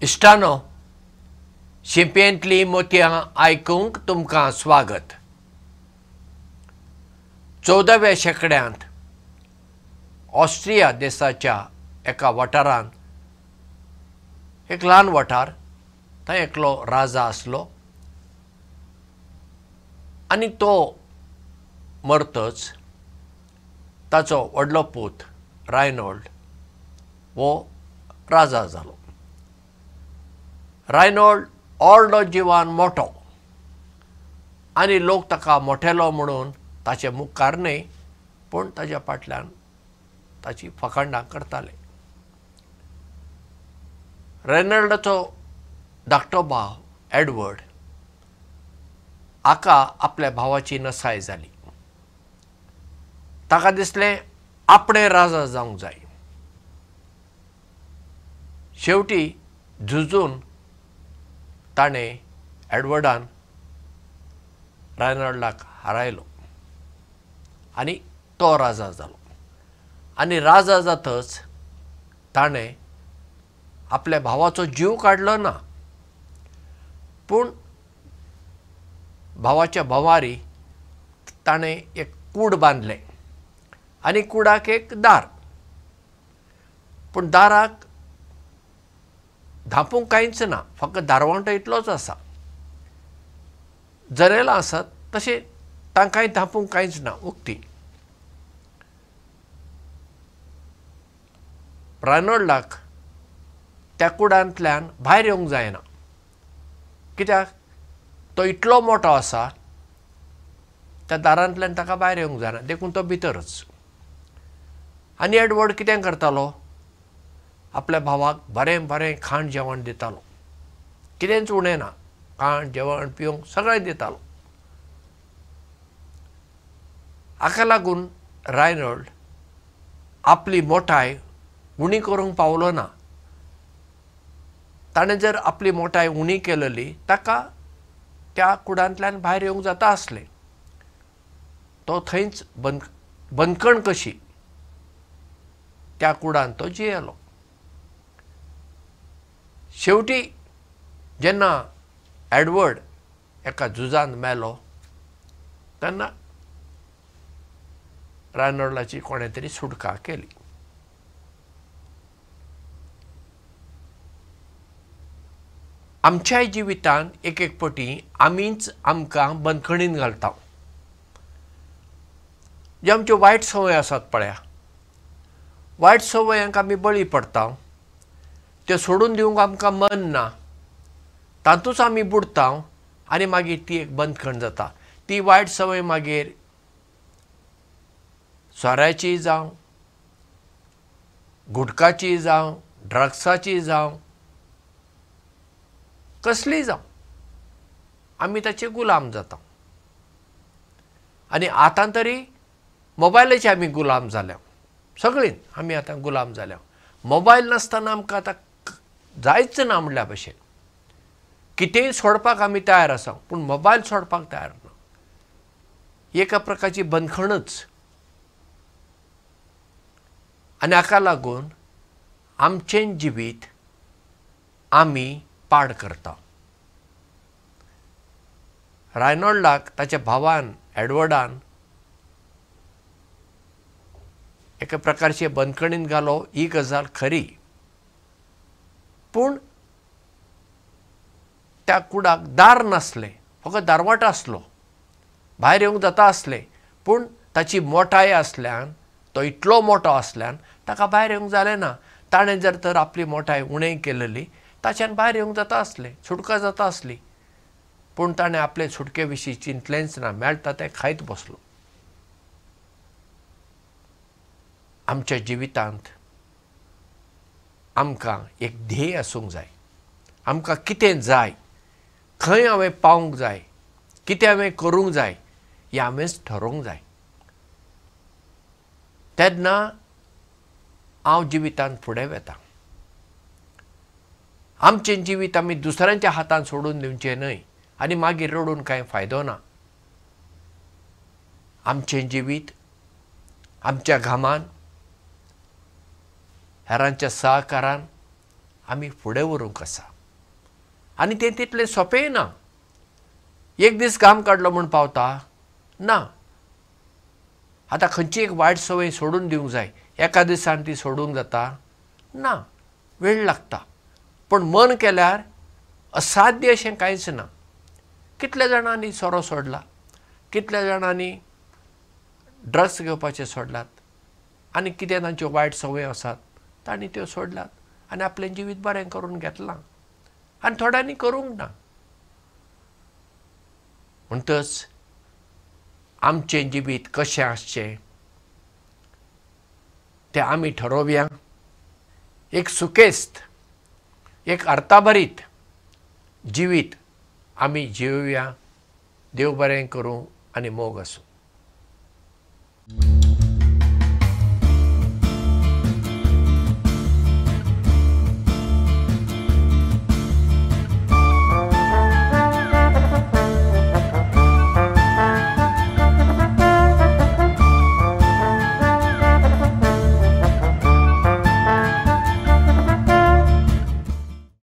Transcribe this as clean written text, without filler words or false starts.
इश्टानो, शिंपयेंतलीं मोतयां आयकूंक तुमकां स्वागत. 14व्या शेंकड्यांत ऑस्ट्रिया देशाच्या एका वाठारांत एक ल्हान वाठार, थंय एकलो राजा आसलो आनी तो मरतच ताचो व्हडलो पूत रायनोल्ड हो राजा जालो. रायनोल्ड व्हडलो जिवान मोठो आनी लोक ताका मोठेलो म्हणून ताचे मुखार न्हय पूण ताच्या फाटल्यान ताची फकांडां करताले. रायनोल्डाचो धाकटो भाव एडवर्ड हाका आपल्या भावाची नसाय जाली. ताका दिसलें आपणें राजा जावंक जाय. शेवटी झुजून ताणें एडवर्डान रायनोल्डाक हारयलो आनी तो राजा जालो. आनी राजा जातच ताणें आपल्या भावाचो जीव काडलो ना, पूण भावाच्या भोंवारी ताणें एक कूड बांदलें आनी कुडाक एक दार. पूण दाराक धांपूंक कांयच ना, फकत दारवंटो इतलोच आसा. जनेलां आसात तशें तांकांय धांपूंक कांयच ना, उक्ती. रायनोल्डाक त्या कुडांतल्यान भायर येवंक जायना, कित्याक तो इतलो मोठो आसा. त्या दारांतल्यान ताका भायर येवंक जायना, देखून तो भितरच. आनी एडवर्ड कितें करतालो, आपल्या भावाक बरें बरें खाण जेवण दितालो. कितेंच उणें ना, खाण जेवण पिवंक सगळें दितालो. हाका लागून रायनोल्ड आपली मोठाय उणी करूंक पावलो ना. ताणें जर आपली मोठाय उणी केलेली ताका त्या कुडांतल्यान भायर येवंक जाता आसलें. तो थंयच बंदखण कशी त्या कुडांत तो जियेलो. शेवटी जेन्ना एडवर्ड एका झुजांत मेलो तेन्ना रायनोल्डाची कोणें तरी सुटका केली. आमच्याय जिवितांत एक एक फावटी आमीच आमकां बंदखणींत घालता. जे आमच्यो वायट संवय आसात पळया, वायट संवयांक आमी बळी पडटा. त्यो सोडून दिवंक आमकां मन ना, तातूंच आमी बुडटा आनी मागीर ती एक बंदखण जाता. ती वायट संवय मागीर सोऱ्याची जावं, गुटखाची जावं, ड्रग्साची जावं, कसलीय जावं, आमी ताचे गुलाम जाता. आनी आतां तरी मोबायलाचे आमी गुलाम जाल्या. सगळीं आमी आतां गुलाम जाल्या. मोबायल नासतना आमकां आतां जायच ना म्हणल्या भशेन. कितेंय सोडपाक आमी तयार आसा, पूण मोबायल सोडपाक तयार ना. एका प्रकारची बंदखणच. आनी हाका लागून आमचें जिवीत आमी पाड करता. रायनोल्डाक ताच्या भावान एडवर्डान एका प्रकारचे बंदखणींत घालो, ही गजाल खरी. पूण त्या कुडाक दार नासलें, फकत दारवटो आसलो. भायर येवंक जाता आसलें, पूण ताची मोठाय आसल्यान, तो इतलो मोठो आसल्यान ताका भायर येवंक जालें ना. ताणें जर तर आपली मोठाय उणें केलेली ताच्यान भायर येवंक जाता आसलें, सुटका जाता आसली. पूण ताणें आपले सुटके विशीं चिंतलेंच ना, मेळटा तें खायत बसलो. आमच्या जिवितांत आमकां एक ध्येय आसूंक जाय. आमकां कितें जाय, खंय हांवें पावूंक जाय, कितें हांवें करूंक जाय, हें हांवेंच ठरोवंक जाय. तेन्ना हांव जिवितांत फुडें वता. आमचें जिवीत आमी दुसऱ्यांच्या हातांत सोडून दिवचें न्हय आनी मागीर रडून कांय फायदो ना. आमचें जिवीत आमच्या घामान, हेरांच्या सहकारान आमी फुडें व्हरूंक आसा आनी तें तितलें सोंपेंय ना. एक दीस घाम काडलो म्हूण पावता ना. आतां खंयची एक वायट संवय सोडून दिवंक जाय, एका दिसान ती सोडूंक जाता ना, वेळ लागता. पण मन केल्यार असाध्य अशें कांयच ना. कितल्या जाणांनी सोरो सोडला, कितल्या जाणांनी ड्रग्स घेवपाचें सोडलात आनी कितें तांच्यो वायट संवय आसात तांणी त्यो सोडल्यात आनी आपलें जिवीत बरें करून घेतलां आनी थोड्यांनी करूंक ना. म्हणटच आमचें जिवीत कशें आसचें तें आमी ठरोवया. एक सुकेस्त, एक अर्थाभरीत जिवीत आमी जिवुया. देव बरें करूं आनी मोग आसूं.